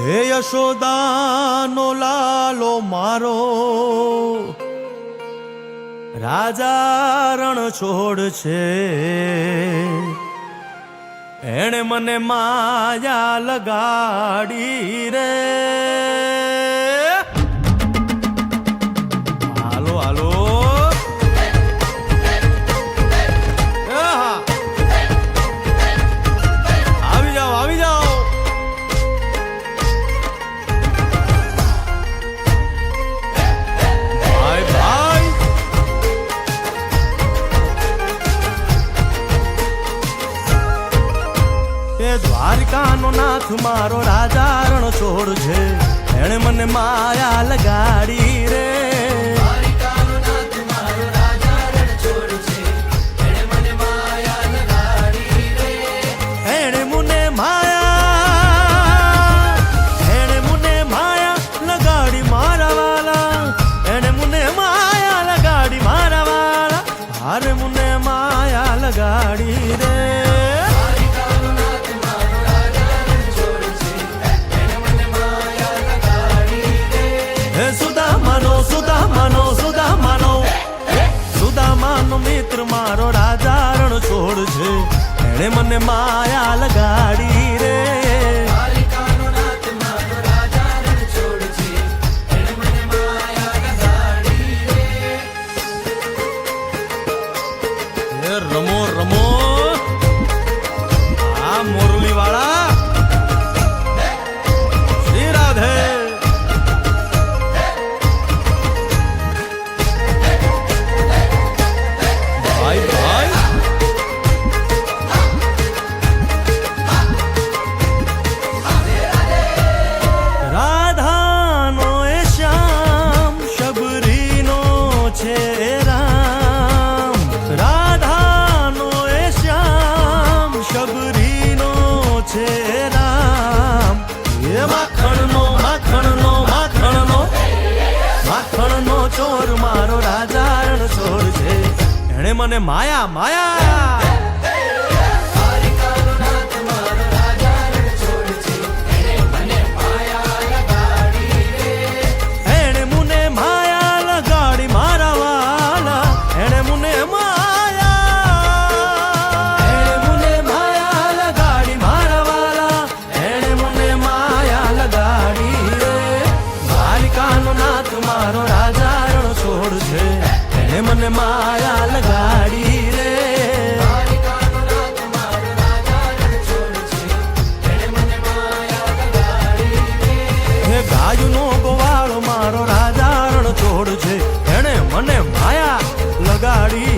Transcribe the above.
હે યશોદાનો લાલો મારો રાજા રણ છોડ છે, એણે મને માયા લગાડી રે. હાલો હાલો આવી જાઓ આવી જાઓ. ભાઈ ભાઈ એ દ્વારિકાનો નાથ મારો રાજા રણ છોડ છે, એણે મને માયા લગાડી રે. દ્વારિકાનો નાથ મારો રાજા રણ છોડ છે, એણે મને માયા લગાડી રે. એણે મને માયા લગાડી મારા વાલા, એણે મને માયા લગાડી મારા વાલા, હારે મને માયા લગાડી રે. સુદામાનો મિત્ર મારો રાજા રણ છોડ છે, એણે મને માયા લગાડી રે. દ્વારિકાનો નાથ મારો રાજા રણ છોડ છે, એણે મને માયા લગાડી રે. રમો રમો આ મોરલી વાળા શ્રી રાધે. રાધાનો એ શ્યામ શબરીનો છે રામ, રાધાનો એ શ્યામ શબરીનો છે રામ. એ માખણનો માખણનો માખણનો માખણનો ચોર મારો રાજા રણ છોડ છે, એણે મને માયા માયા. મારો રાજા રણ છોડ છે, એને મને માયા લગાડી રે. હે ગાયનો ગોવાળો મારો રાજા રણ છોડ છે, એને મને માયા લગાડી